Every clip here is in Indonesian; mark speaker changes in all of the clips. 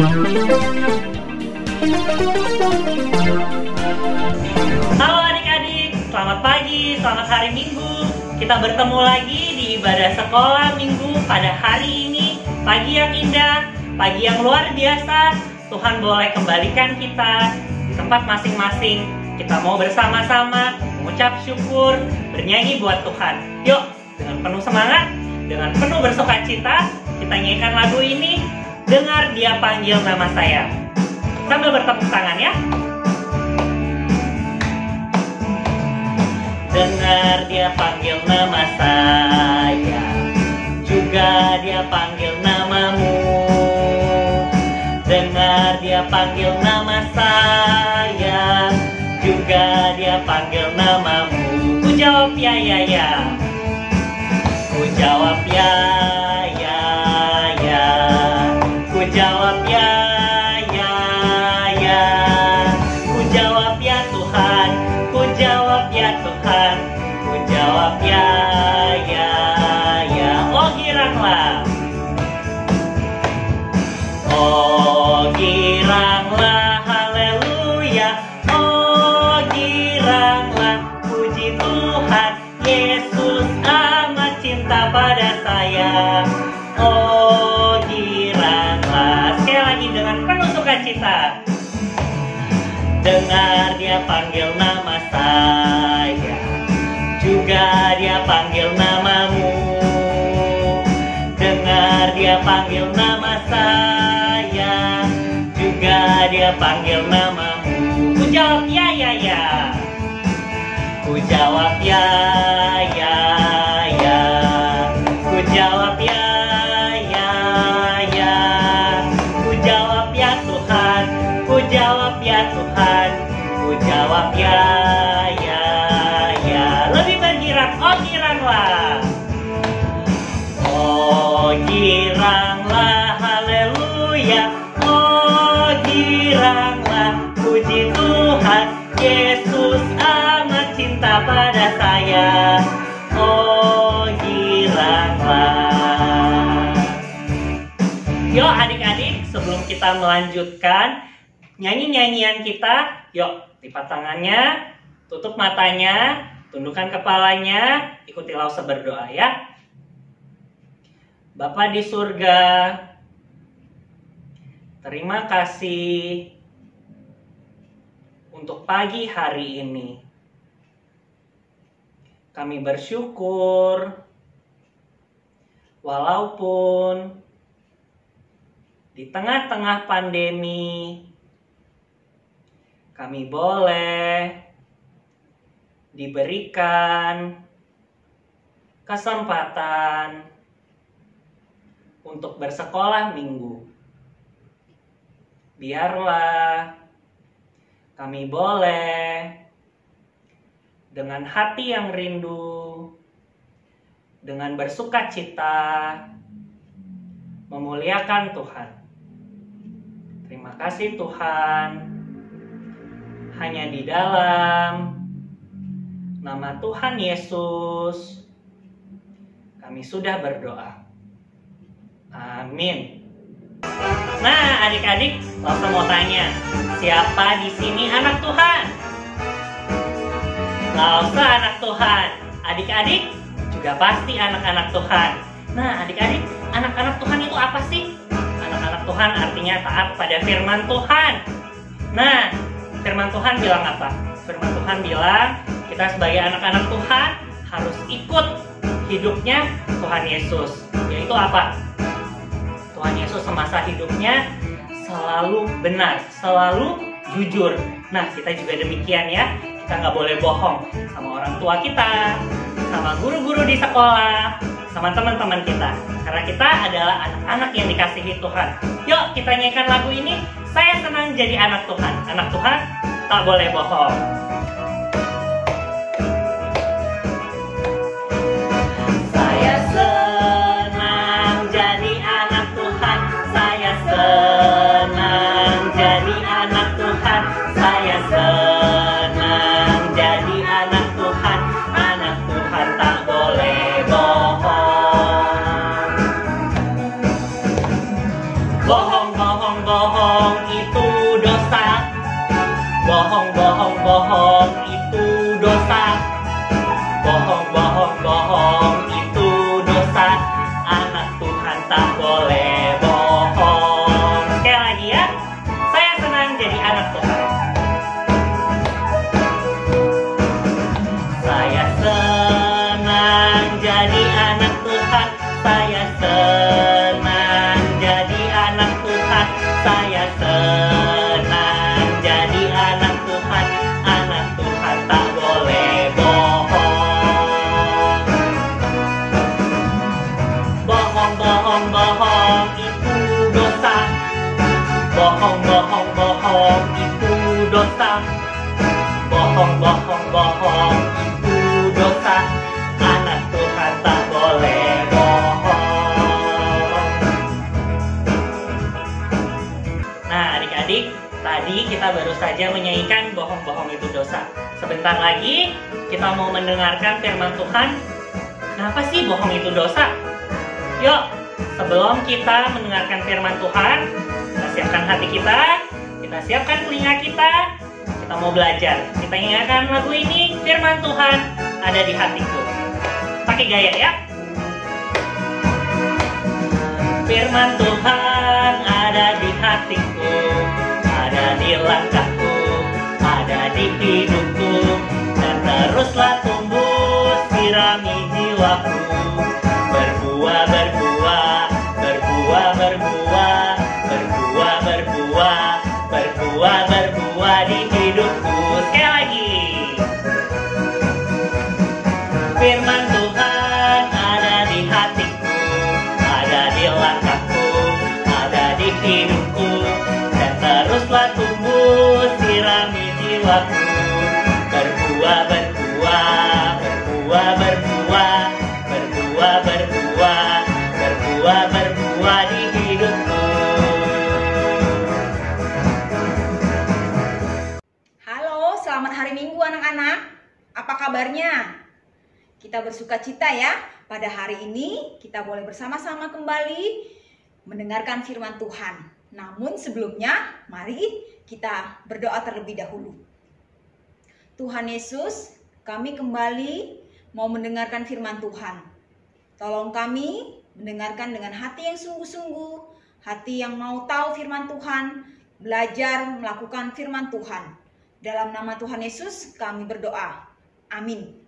Speaker 1: Halo adik-adik, selamat pagi, selamat hari Minggu. Kita bertemu lagi di ibadah sekolah Minggu pada hari ini. Pagi yang indah, pagi yang luar biasa. Tuhan boleh kembalikan kita di tempat masing-masing. Kita mau bersama-sama mengucap syukur, bernyanyi buat Tuhan. Yuk, dengan penuh semangat, dengan penuh bersukacita, kita nyanyikan lagu ini. Dengar Dia panggil nama saya. Sambil bertepuk tangan ya. Dengar Dia panggil nama saya, juga Dia panggil namamu. Dengar Dia panggil nama saya, juga Dia panggil namamu. Ku jawab ya, ya, ya. Ku jawab ya, ya, ya. Ku jawab ya, ya, ya. Ku jawab ya Tuhan, ku jawab ya Tuhan. Ku jawab ya, ya, ya. Oh giranglah, oh giranglah, haleluya. Oh giranglah, puji Tuhan, Yesus amat cinta pada saya. Oh giranglah, sekali lagi dengan penuh sukacita. Dengar Dia panggil nama saya, juga Dia panggil namamu. Dengar Dia panggil nama saya, juga Dia panggil namamu. Ku jawab ya, ya, ya. Ku jawab ya, ya, ya. Ku jawab ya, ya, ya. Ku jawab ya Tuhan, ku jawab ya Tuhan. Ku jawab ya, ya, ya. Lebih bergirang, oh giranglah. Oh giranglah, haleluya. Oh giranglah, puji Tuhan, Yesus amat cinta pada saya. Oh giranglah. Yuk adik-adik, sebelum kita melanjutkan nyanyi-nyanyian kita, yuk lipat tangannya, tutup matanya, tundukkan kepalanya, ikutilah berdoa ya. Bapa di surga, terima kasih untuk pagi hari ini. Kami bersyukur walaupun di tengah-tengah pandemi kami boleh diberikan kesempatan untuk bersekolah minggu. Biarlah kami boleh dengan hati yang rindu, dengan bersukacita, memuliakan Tuhan. Terima kasih Tuhan. Hanya di dalam nama Tuhan Yesus kami sudah berdoa. Amin. Nah, adik-adik, langsung mau tanya, siapa di sini anak Tuhan? Nggak usah anak Tuhan. Adik-adik juga pasti anak-anak Tuhan. Nah, adik-adik, anak-anak Tuhan itu apa sih? Anak-anak Tuhan artinya taat pada firman Tuhan. Nah, firman Tuhan bilang apa? Firman Tuhan bilang kita sebagai anak-anak Tuhan harus ikut hidupnya Tuhan Yesus. Yaitu apa? Tuhan Yesus semasa hidupnya selalu benar, selalu jujur. Nah, kita juga demikian ya. Kita nggak boleh bohong sama orang tua kita, sama guru-guru di sekolah, sama teman-teman kita. Karena kita adalah anak-anak yang dikasihi Tuhan. Yuk, kita nyanyikan lagu ini. Saya senang jadi anak Tuhan. Anak Tuhan tak boleh bohong. Saya senang jadi anak Tuhan. Saya senang jadi anak Tuhan. Saya senang jadi anak Tuhan. Anak Tuhan tak boleh bohong. Bohong Bohong-bohong itu dosa. Bohong-bohong itu dosa. Bohong itu dosa. Anak Tuhan tak boleh bohong. Sekali lagi ya, saya senang jadi anak Tuhan. Saya senang jadi anak Tuhan. Saya senang jadi anak Tuhan. Saya senang jadi anak Tuhan. Anak Tuhan tak boleh bohong. Bohong itu dosa. Bohong itu dosa. Bohong itu dosa. Anak Tuhan tak boleh bohong. Nah, adik-adik, tadi kita baru saja menyanyikan bohong itu dosa. Sebentar lagi kita mau mendengarkan firman Tuhan. Kenapa sih bohong itu dosa? Yuk, sebelum kita mendengarkan firman Tuhan, kita siapkan hati kita siapkan telinga kita mau belajar. Kita ingatkan lagu ini, firman Tuhan ada di hatiku. Pakai gaya ya. Firman Tuhan ada di hatiku, ada di langkahku, ada di hidupku, dan teruslah tumbuh sirami jiwaku. Berbuah, berbuah, berbuah, berbuah, berbuah, berbuah, berbuah, berbuah di hidupku. Sekali lagi. Firman Tuhan ada di hatiku, ada di langkahku, ada di hidupku, dan teruslah tumbuh sirami jiwaku. Berbuah, berbuah, berbuah, berbuah, berbuah, berbuah, berbuah, berbuah di hidupku.
Speaker 2: Halo, selamat hari Minggu anak-anak. Apa kabarnya? Kita bersuka cita ya, pada hari ini kita boleh bersama-sama kembali mendengarkan firman Tuhan. Namun sebelumnya, mari kita berdoa terlebih dahulu. Tuhan Yesus, kami kembali mau mendengarkan firman Tuhan. Tolong kami mendengarkan dengan hati yang sungguh-sungguh, hati yang mau tahu firman Tuhan, belajar melakukan firman Tuhan. Dalam nama Tuhan Yesus kami berdoa. Amin.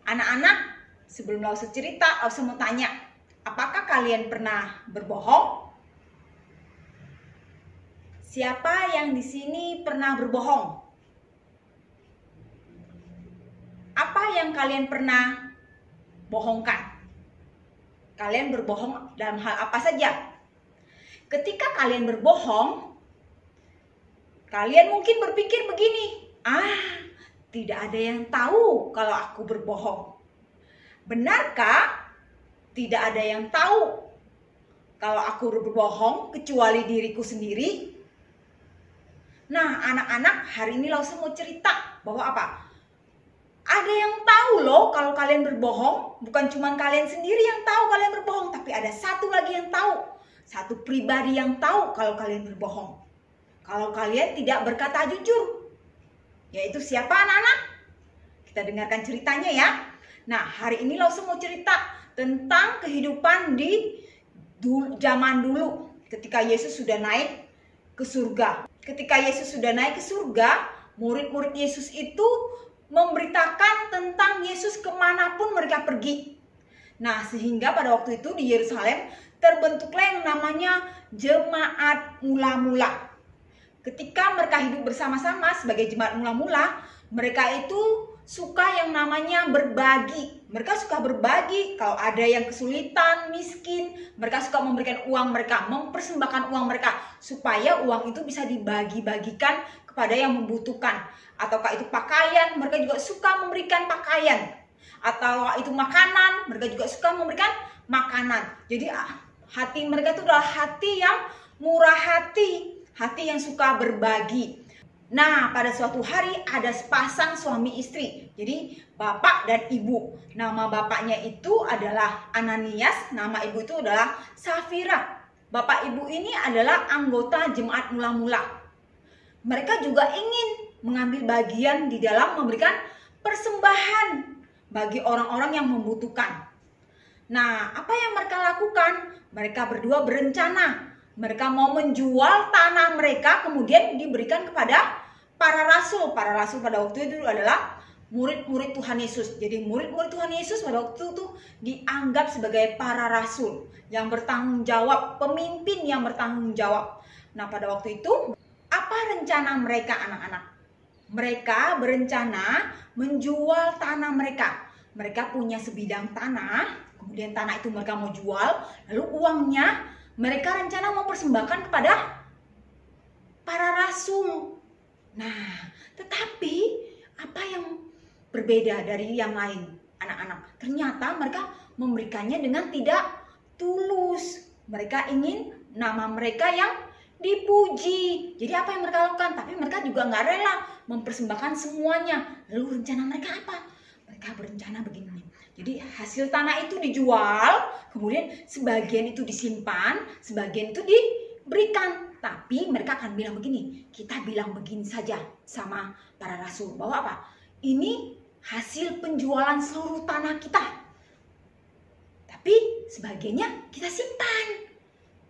Speaker 2: Anak-anak, sebelum Lausa cerita, Lausa mau tanya, apakah kalian pernah berbohong? Siapa yang di sini pernah berbohong? Apa yang kalian pernah bohongkan? Kalian berbohong dalam hal apa saja? Ketika kalian berbohong, kalian mungkin berpikir begini, tidak ada yang tahu kalau aku berbohong. Benarkah? Tidak ada yang tahu kalau aku berbohong kecuali diriku sendiri. Nah, anak-anak, hari ini Lausa mau cerita bahwa apa? Ada yang tahu loh kalau kalian berbohong. Bukan cuma kalian sendiri yang tahu kalian berbohong, tapi ada satu lagi yang tahu. Satu pribadi yang tahu kalau kalian berbohong. Kalau kalian tidak berkata jujur. Yaitu siapa anak-anak? Kita dengarkan ceritanya ya. Nah, hari ini Lausa mau cerita tentang kehidupan di zaman dulu. Ketika Yesus sudah naik ke surga. Ketika Yesus sudah naik ke surga, murid-murid Yesus itu memberitakan tentang Yesus kemanapun mereka pergi. Nah, sehingga pada waktu itu di Yerusalem terbentuklah yang namanya jemaat mula-mula. Ketika mereka hidup bersama-sama sebagai jemaat mula-mula, mereka itu suka yang namanya berbagi. Mereka suka berbagi kalau ada yang kesulitan, miskin. Mereka suka memberikan uang mereka, mempersembahkan uang mereka. Supaya uang itu bisa dibagi-bagikan kepada yang membutuhkan. Ataukah itu pakaian, mereka juga suka memberikan pakaian. Atau itu makanan, mereka juga suka memberikan makanan. Jadi hati mereka itu adalah hati yang murah hati. Hati yang suka berbagi. Nah, pada suatu hari ada sepasang suami istri. Jadi bapak dan ibu. Nama bapaknya itu adalah Ananias, nama ibu itu adalah Safira. Bapak Ibu ini adalah anggota jemaat mula-mula. Mereka juga ingin mengambil bagian di dalam memberikan persembahan bagi orang-orang yang membutuhkan. Nah, apa yang mereka lakukan? Mereka berdua berencana. Mereka mau menjual tanah mereka, kemudian diberikan kepada para rasul. Para rasul pada waktu itu adalah murid-murid Tuhan Yesus. Jadi murid-murid Tuhan Yesus pada waktu itu dianggap sebagai para rasul yang bertanggung jawab, pemimpin yang bertanggung jawab. Nah, pada waktu itu apa rencana mereka, anak-anak? Mereka berencana menjual tanah mereka. Mereka punya sebidang tanah, kemudian tanah itu mereka mau jual, lalu uangnya mereka rencana mau persembahkan kepada para rasul. Nah, tetapi apa yang berbeda dari yang lain, anak-anak? Ternyata mereka memberikannya dengan tidak tulus. Mereka ingin nama mereka yang dipuji. Jadi apa yang mereka lakukan? Tapi mereka juga nggak rela mempersembahkan semuanya. Lalu rencana mereka apa? Mereka berencana begini. Jadi hasil tanah itu dijual, kemudian sebagian itu disimpan, sebagian itu diberikan. Tapi mereka akan bilang begini, kita bilang begini saja sama para rasul, bahwa apa? Ini hasil penjualan seluruh tanah kita. Tapi sebagiannya kita simpan.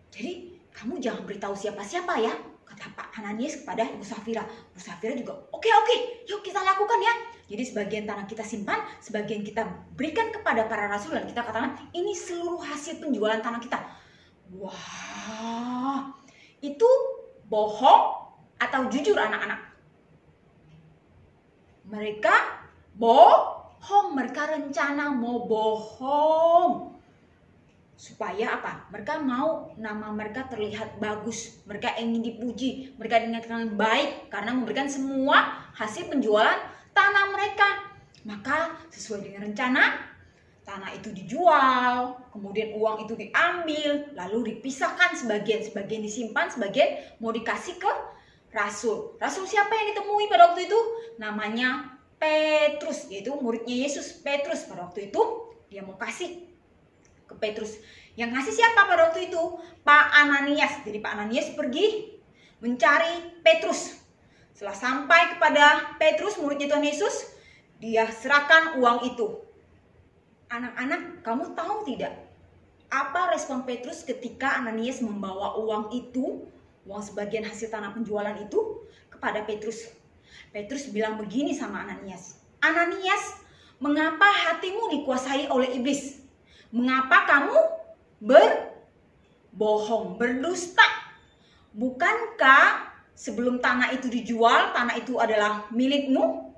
Speaker 2: Jadi kamu jangan beritahu siapa-siapa ya, kata Pak Ananias kepada Ibu Safira. Ibu Safira juga, oke, yuk kita lakukan ya. Jadi sebagian tanah kita simpan, sebagian kita berikan kepada para rasul, dan kita katakan ini seluruh hasil penjualan tanah kita. Wah, itu bohong atau jujur, anak-anak? Mereka bohong, mereka rencana mau bohong. Supaya apa? Mereka mau nama mereka terlihat bagus, mereka ingin dipuji, mereka ingin baik karena memberikan semua hasil penjualan tanah mereka. Maka sesuai dengan rencana, tanah itu dijual, kemudian uang itu diambil, lalu dipisahkan, sebagian disimpan, sebagian mau dikasih ke rasul. Rasul siapa yang ditemui pada waktu itu? Namanya Petrus, yaitu muridnya Yesus, Petrus. Pada waktu itu dia mau kasih ke Petrus. Yang ngasih siapa pada waktu itu? Pak Ananias. Jadi Pak Ananias pergi mencari Petrus. Setelah sampai kepada Petrus, muridnya Tuhan Yesus, dia serahkan uang itu. Anak-anak, kamu tahu tidak apa respon Petrus ketika Ananias membawa uang itu, uang sebagian hasil tanah penjualan itu kepada Petrus? Petrus bilang begini sama Ananias, Ananias, mengapa hatimu dikuasai oleh iblis? Mengapa kamu berbohong, berdusta? Bukankah sebelum tanah itu dijual, tanah itu adalah milikmu?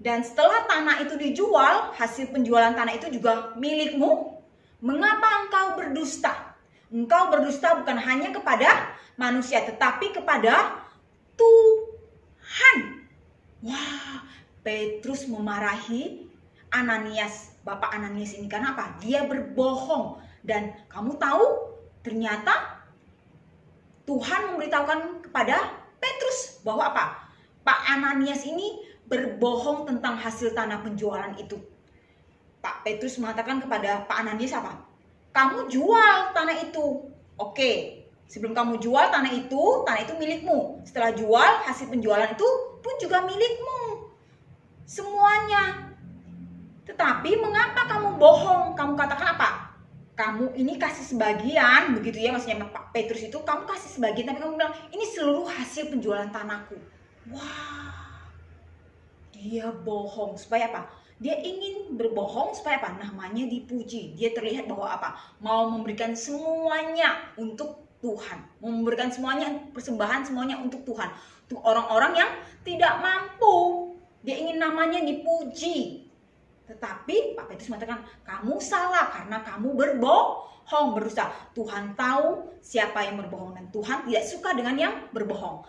Speaker 2: Dan setelah tanah itu dijual, hasil penjualan tanah itu juga milikmu? Mengapa engkau berdusta? Engkau berdusta bukan hanya kepada manusia, tetapi kepada Tuhan. Wah, Petrus memarahi Ananias, Bapak Ananias ini, karena apa? Dia berbohong. Dan kamu tahu, ternyata Tuhan memberitahukan kepada Petrus bahwa apa? Pak Ananias ini berbohong tentang hasil tanah penjualan itu. Pak Petrus mengatakan kepada Pak Ananias apa? Kamu jual tanah itu. Oke, sebelum kamu jual tanah itu milikmu. Setelah jual, hasil penjualan itu pun juga milikmu. Semuanya. Tetapi mengapa kamu bohong? Kamu katakan apa? Kamu ini kasih sebagian, begitu ya, maksudnya Pak Petrus itu, kamu kasih sebagian, tapi kamu bilang ini seluruh hasil penjualan tanahku. Wah, dia bohong. Supaya apa? Dia ingin berbohong supaya apa? Namanya dipuji. Dia terlihat bahwa apa? Mau memberikan semuanya untuk Tuhan. Mau memberikan semuanya, persembahan semuanya untuk Tuhan. Untuk orang-orang yang tidak mampu. Dia ingin namanya dipuji. Tetapi Pak Petrus mengatakan, kamu salah karena kamu berbohong, berdusta. Tuhan tahu siapa yang berbohong dan Tuhan tidak suka dengan yang berbohong.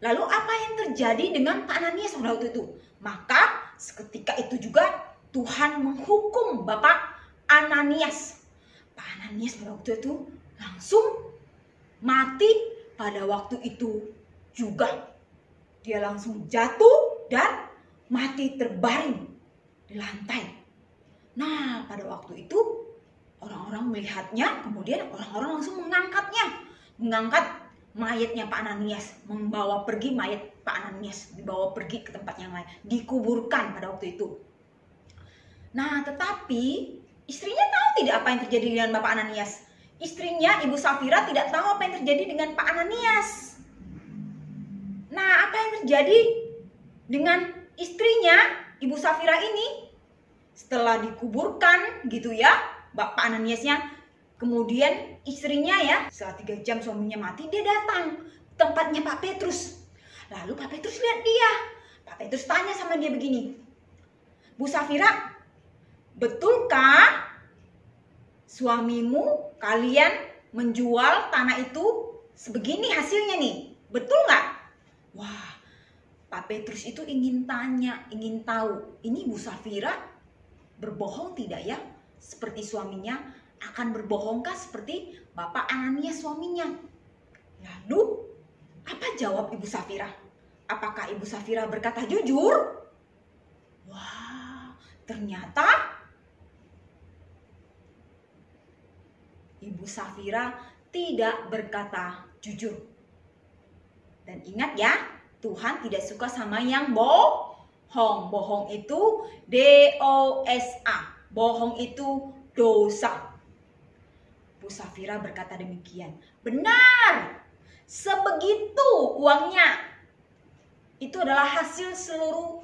Speaker 2: Lalu apa yang terjadi dengan Pak Ananias pada waktu itu? Maka seketika itu juga Tuhan menghukum Bapak Ananias. Pak Ananias pada waktu itu langsung mati pada waktu itu juga. Dia langsung jatuh dan mati terbaring di lantai. Nah, pada waktu itu Orang-orang melihatnya, kemudian orang-orang langsung mengangkat mayatnya Pak Ananias, membawa pergi mayat Pak Ananias, dibawa pergi ke tempat yang lain, dikuburkan pada waktu itu. Nah, tetapi istrinya tahu tidak apa yang terjadi dengan Bapak Ananias. Istrinya, Ibu Safira, tidak tahu apa yang terjadi dengan Pak Ananias. Nah, apa yang terjadi dengan istrinya, Ibu Safira ini? Setelah dikuburkan gitu ya, Bapak Ananiasnya, kemudian istrinya ya, setelah 3 jam suaminya mati, dia datang ke tempatnya Pak Petrus. Lalu Pak Petrus lihat dia. Pak Petrus tanya sama dia begini, Bu Safira, betulkah suamimu, kalian menjual tanah itu sebegini hasilnya nih? Betul nggak? Wah, Pak Petrus itu ingin tanya, ingin tahu, ini Bu Safira berbohong tidak ya? Seperti suaminya, akan berbohongkah seperti Bapak Ananias suaminya? Lalu, apa jawab Ibu Safira? Apakah Ibu Safira berkata jujur? Wah, ternyata Ibu Safira tidak berkata jujur. Dan ingat ya, Tuhan tidak suka sama yang bohong. Bohong itu D-O-S-A. Bohong itu dosa. Bu Safira berkata demikian. Benar, sebegitu uangnya. Itu adalah hasil seluruh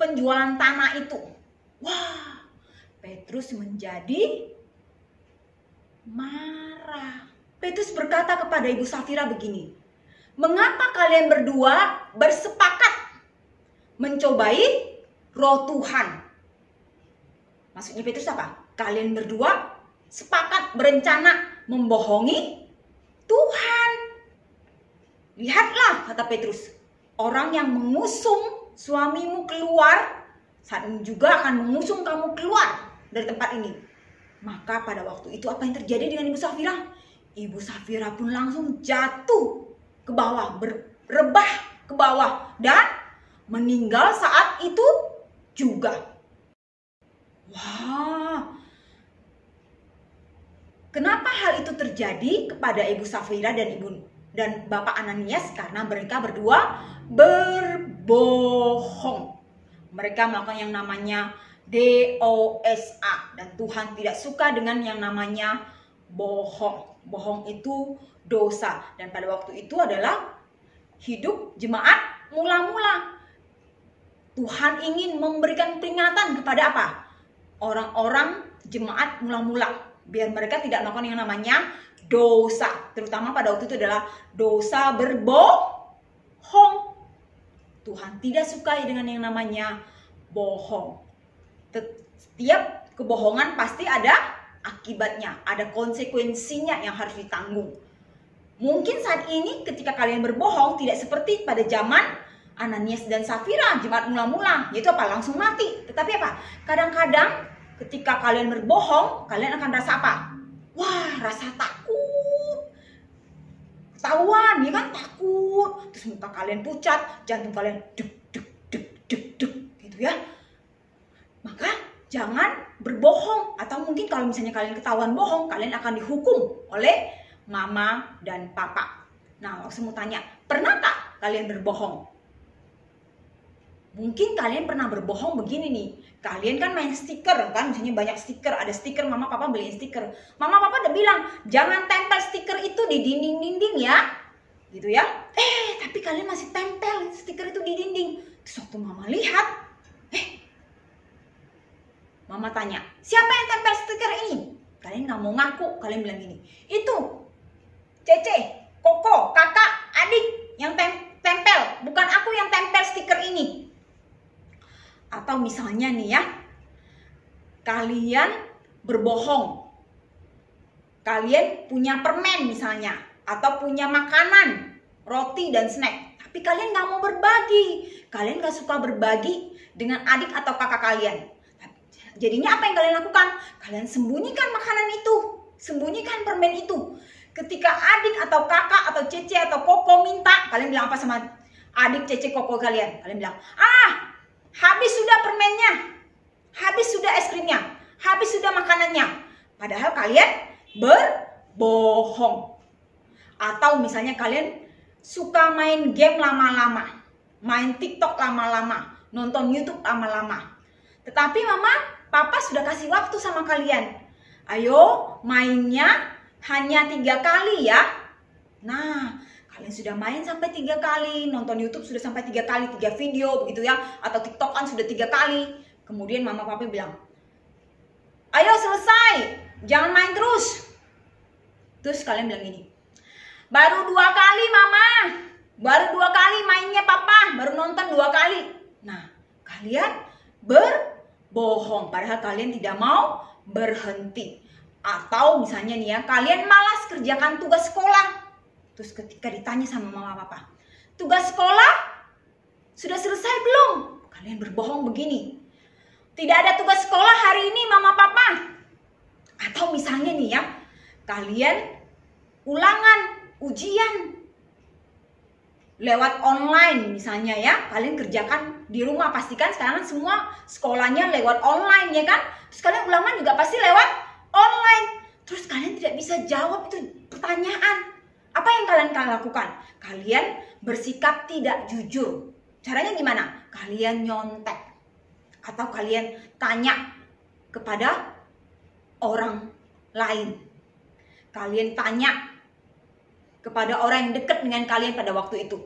Speaker 2: penjualan tanah itu. Wah, Petrus menjadi marah. Petrus berkata kepada Ibu Safira begini, mengapa kalian berdua bersepakat mencobai roh Tuhan? Maksudnya Petrus apa? Kalian berdua sepakat berencana membohongi Tuhan. Lihatlah, kata Petrus, orang yang mengusung suamimu keluar, saat ini juga akan mengusung kamu keluar dari tempat ini. Maka pada waktu itu apa yang terjadi dengan Ibu Safira? Ibu Safira pun langsung jatuh ke bawah, berrebah ke bawah, dan meninggal saat itu juga. Wah, kenapa hal itu terjadi kepada Ibu Safira dan Bapak Ananias? Karena mereka berdua berbohong. Mereka melakukan yang namanya DOSA, dan Tuhan tidak suka dengan yang namanya bohong. Bohong itu dosa, dan pada waktu itu adalah hidup jemaat mula-mula. Tuhan ingin memberikan peringatan kepada apa? Orang-orang jemaat mula-mula, biar mereka tidak melakukan yang namanya dosa. Terutama pada waktu itu adalah dosa berbohong. Tuhan tidak suka dengan yang namanya bohong. Setiap kebohongan pasti ada akibatnya, ada konsekuensinya yang harus ditanggung. Mungkin saat ini ketika kalian berbohong tidak seperti pada zaman Ananias dan Safira, jemaat mula-mula, yaitu apa? Langsung mati. Tetapi apa? Kadang-kadang ketika kalian berbohong, kalian akan rasa apa? Wah, rasa takut. Ketahuan, ya kan? Takut. Terus muka kalian pucat, jantung kalian duk duk duk duk duk gitu ya. Maka jangan berbohong, atau mungkin kalau misalnya kalian ketahuan bohong, kalian akan dihukum oleh mama dan papa. Nah, langsung mau tanya, pernah tak kalian berbohong? Mungkin kalian pernah berbohong begini nih. Kalian kan main stiker kan, misalnya banyak stiker, ada stiker, mama papa beliin stiker. Mama papa udah bilang, jangan tempel stiker itu di dinding-dinding ya. Gitu ya. Tapi kalian masih tempel stiker itu di dinding. Terus waktu mama lihat, mama tanya, siapa yang tempel stiker ini? Kalian gak mau ngaku, kalian bilang gini, itu Cece, Koko, kakak, adik yang tempel, bukan aku yang tempel stiker ini. Atau misalnya nih ya, kalian berbohong, kalian punya permen misalnya, atau punya makanan, roti dan snack, tapi kalian gak mau berbagi, kalian gak suka berbagi dengan adik atau kakak kalian. Jadinya apa yang kalian lakukan? Kalian sembunyikan makanan itu, sembunyikan permen itu. Ketika adik atau kakak atau Cece atau Koko minta, kalian bilang apa sama adik, Cece, Koko kalian? Kalian bilang, habis sudah permennya, habis sudah es krimnya, habis sudah makanannya. padahal kalian berbohong. Atau misalnya kalian suka main game lama-lama, main TikTok lama-lama, nonton YouTube lama-lama. Tetapi mama, papa sudah kasih waktu sama kalian. Ayo mainnya hanya 3 kali ya. Nah, kalian sudah main sampai 3 kali, nonton YouTube sudah sampai 3 kali, 3 video begitu ya. Atau TikTok kan sudah 3 kali. Kemudian mama papa bilang, ayo selesai, jangan main terus. Terus kalian bilang gini, baru 2 kali mama, baru 2 kali mainnya papa, baru nonton 2 kali. Nah, kalian berbohong, padahal kalian tidak mau berhenti. Atau misalnya nih ya, kalian malas kerjakan tugas sekolah. Terus ketika ditanya sama mama papa, tugas sekolah sudah selesai belum? Kalian berbohong begini, tidak ada tugas sekolah hari ini mama papa. Atau misalnya nih ya, kalian ulangan ujian lewat online misalnya ya, kalian kerjakan di rumah. Pastikan sekarang semua sekolahnya lewat online ya kan. Terus kalian ulangan juga pasti lewat online. Terus kalian tidak bisa jawab itu pertanyaan. Apa yang kalian lakukan? Kalian bersikap tidak jujur. Caranya gimana? Kalian nyontek. Atau kalian tanya kepada orang lain. Kalian tanya kepada orang yang dekat dengan kalian pada waktu itu.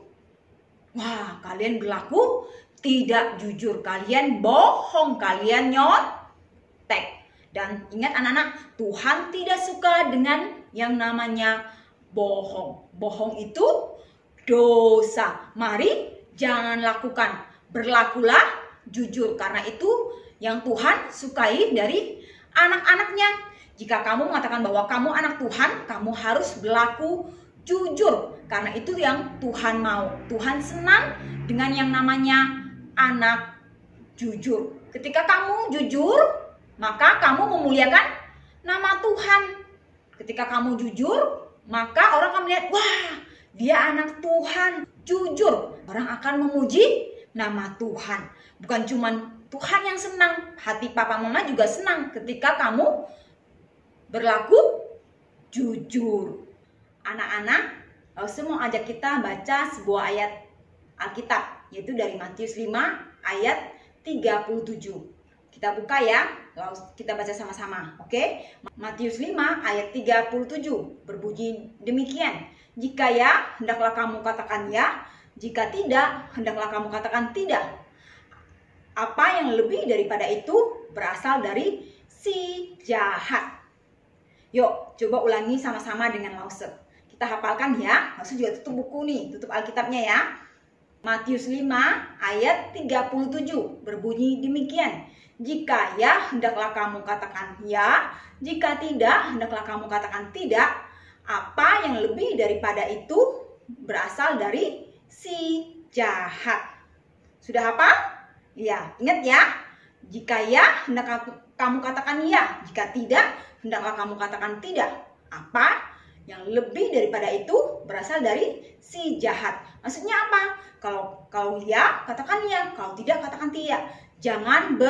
Speaker 2: Wah, kalian berlaku tidak jujur. Kalian bohong. Kalian nyontek. Dan ingat anak-anak, Tuhan tidak suka dengan yang namanya bohong. Bohong itu dosa. Mari jangan lakukan. Berlakulah jujur. Karena itu yang Tuhan sukai dari anak-anaknya. Jika kamu mengatakan bahwa kamu anak Tuhan, kamu harus berlaku jujur. Karena itu yang Tuhan mau. Tuhan senang dengan yang namanya anak jujur. Ketika kamu jujur, maka kamu memuliakan nama Tuhan. Ketika kamu jujur, maka orang akan melihat, wah, dia anak Tuhan, jujur. Orang akan memuji nama Tuhan. Bukan cuma Tuhan yang senang, hati papa mama juga senang ketika kamu berlaku jujur. Anak-anak, saya mau ajak kita baca sebuah ayat Alkitab, yaitu dari Matius 5 ayat 37. Kita buka ya, lalu kita baca sama-sama, oke? Matius 5 ayat 37 berbunyi demikian. Jika ya, hendaklah kamu katakan ya. Jika tidak, hendaklah kamu katakan tidak. Apa yang lebih daripada itu berasal dari si jahat. Yuk, coba ulangi sama-sama dengan Lause. Kita hafalkan ya. Lause juga tutup buku nih, tutup Alkitabnya ya. Matius 5 ayat 37 berbunyi demikian. Jika ya, hendaklah kamu katakan ya. Jika tidak, hendaklah kamu katakan tidak. Apa yang lebih daripada itu berasal dari si jahat. Sudah hafal? Ya, ingat ya. Jika ya, hendaklah kamu katakan ya. Jika tidak, hendaklah kamu katakan tidak. Apa yang lebih daripada itu berasal dari si jahat. Maksudnya apa? Kalau ya, katakan ya. Kalau tidak, katakan tidak. Jangan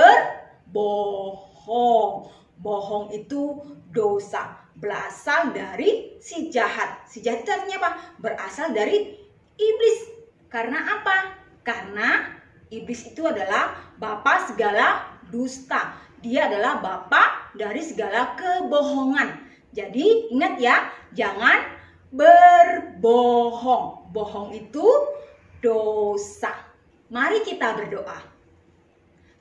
Speaker 2: berbohong. Bohong itu dosa. Berasal dari si jahat. Si jahat itu artinya apa? Berasal dari iblis. Karena apa? Karena iblis itu adalah bapa segala dusta. Dia adalah bapa dari segala kebohongan. Jadi ingat ya, jangan berbohong. Bohong itu dosa. Mari kita berdoa.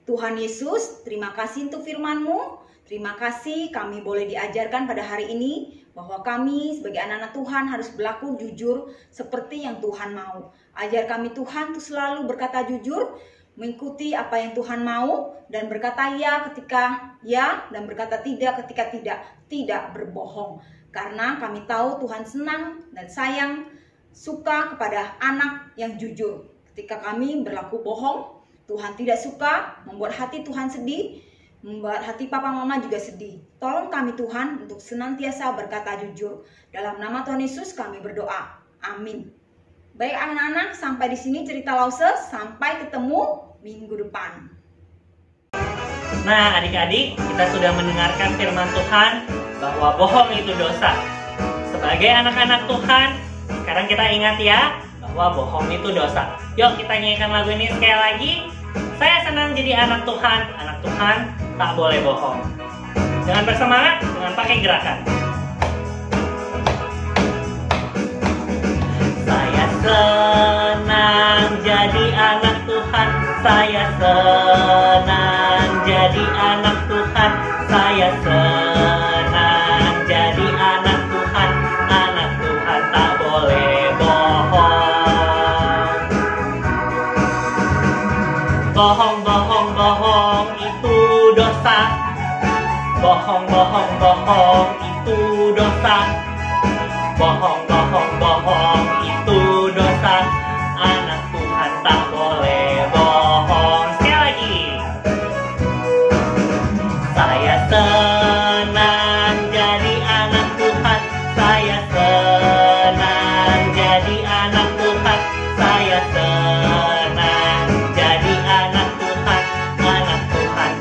Speaker 2: Tuhan Yesus, terima kasih untuk firman-Mu. Terima kasih kami boleh diajarkan pada hari ini bahwa kami sebagai anak-anak Tuhan harus berlaku jujur seperti yang Tuhan mau. Ajar kami Tuhan untuk selalu berkata jujur, mengikuti apa yang Tuhan mau, dan berkata ya ketika ya, dan berkata tidak ketika tidak berbohong. Karena kami tahu Tuhan senang dan sayang, suka kepada anak yang jujur. Ketika kami berlaku bohong, Tuhan tidak suka, membuat hati Tuhan sedih, membuat hati papa mama juga sedih. Tolong kami Tuhan untuk senantiasa berkata jujur. Dalam nama Tuhan Yesus kami berdoa. Amin. Baik anak-anak, sampai di sini cerita Lause. Sampai ketemu minggu depan.
Speaker 1: Nah adik-adik, kita sudah mendengarkan firman Tuhan. bahwa bohong itu dosa. Sebagai anak-anak Tuhan, sekarang kita ingat ya, bahwa bohong itu dosa. Yuk kita nyanyikan lagu ini sekali lagi. Saya senang jadi anak Tuhan tak boleh bohong. Dengan bersemangat, dengan pakai gerakan. Saya senang jadi anak Tuhan, saya senang jadi anak Tuhan, saya senang jadi anak Tuhan tak boleh bohong. Bohong, bohong, bohong itu dosa. Bohong, bohong, bohong itu dosa. Bohong, bohong, bohong itu dosa. Anak Tuhan tak boleh bohong. Sekali lagi. Saya senang jadi anak Tuhan, saya senang jadi anak Tuhan, saya senang jadi anak Tuhan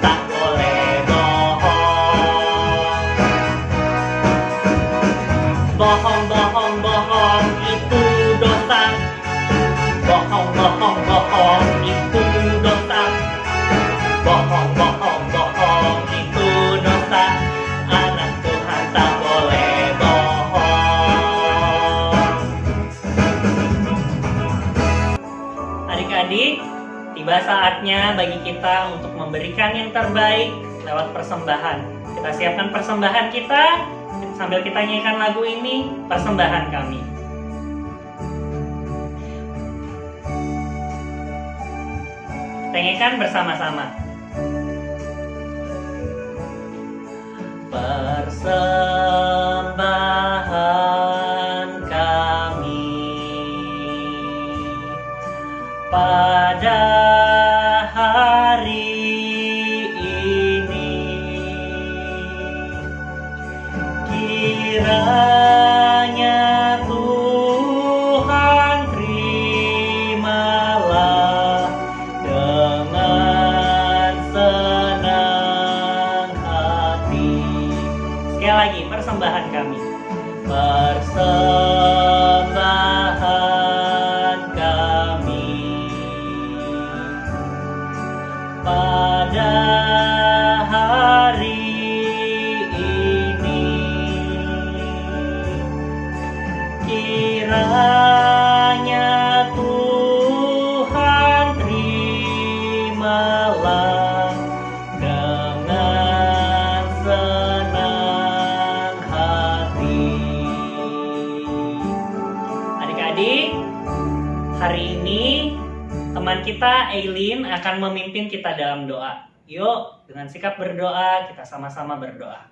Speaker 1: tak boleh bohong. Bohong, bohong, bohong itu dosa. Bohong, bohong, bohong itu dosa. Bohong, bohong, bohong itu dosa. Anak Tuhan tak boleh bohong. Adik-adik, tiba saatnya bagi kita untuk memberikan yang terbaik lewat persembahan. Kita siapkan persembahan kita sambil kita nyanyikan lagu ini, persembahan kami. Kita nyanyikan bersama-sama. Persembahan kami pada hari ini, kiranya Tuhan terimalah dengan senang hati. Sekali lagi, persembahan kami. Persembahan kami pada hari ini, kiranya Tuhan terimalah dengan senang hati. Adik-adik, hari ini teman kita Eileen akan memimpin kita dalam doa. Yuk, dengan sikap berdoa, kita sama-sama berdoa.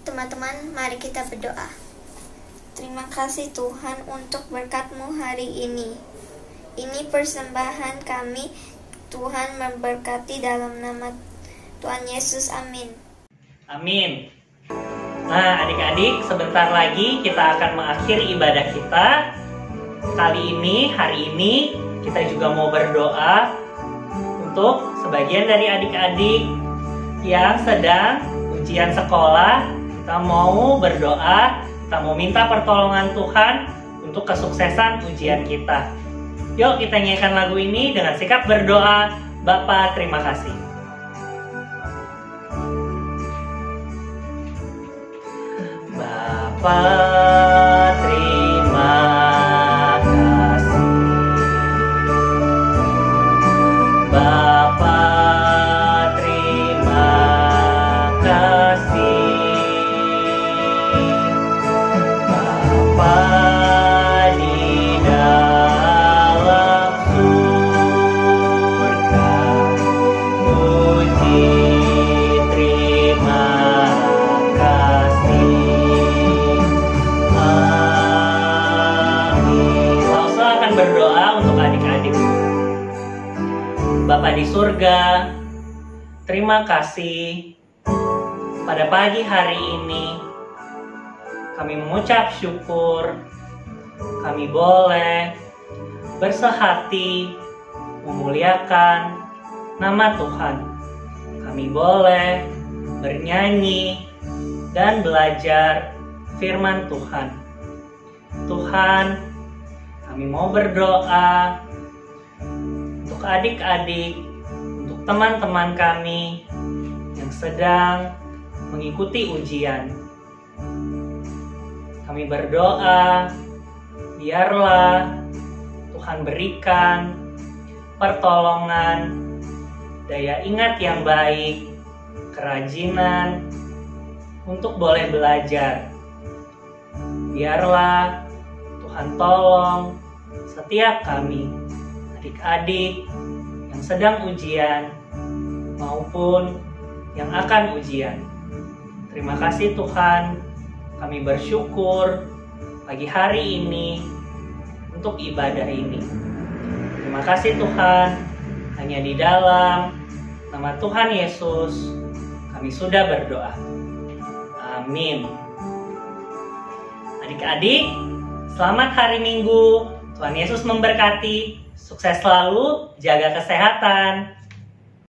Speaker 3: Teman-teman, mari kita berdoa. Terima kasih Tuhan untuk berkat-Mu hari ini. Ini persembahan kami, Tuhan memberkati dalam nama Tuhan Yesus. Amin.
Speaker 1: Amin. Nah, adik-adik, sebentar lagi kita akan mengakhiri ibadah kita. Kali ini, hari ini, kita juga mau berdoa untuk sebagian dari adik-adik yang sedang ujian sekolah. Kita mau berdoa, kita mau minta pertolongan Tuhan untuk kesuksesan ujian kita. Yuk kita nyanyikan lagu ini dengan sikap berdoa. Bapa, terima kasih. Bapa, terima kasih. Bapa, terima kasih. Bapa di dalam surga, puji terima kasih. Amin. Langsung akan berdoa untuk adik-adik. Bapa di surga, terima kasih pada pagi hari ini kami mengucap syukur, kami boleh bersehati memuliakan nama Tuhan. Kami boleh bernyanyi dan belajar firman Tuhan. Tuhan, kami mau berdoa untuk adik-adik, untuk teman-teman kami yang sedang mengikuti ujian. Kami berdoa, biarlah Tuhan berikan pertolongan, daya ingat yang baik, kerajinan untuk boleh belajar. Biarlah Tuhan tolong setiap kami, adik-adik yang sedang ujian maupun yang akan ujian. Terima kasih Tuhan, kami bersyukur pagi hari ini untuk ibadah ini. Terima kasih Tuhan, hanya di dalam nama Tuhan Yesus kami sudah berdoa. Amin. Adik-adik, selamat hari Minggu. Tuhan Yesus memberkati. Sukses selalu, jaga kesehatan.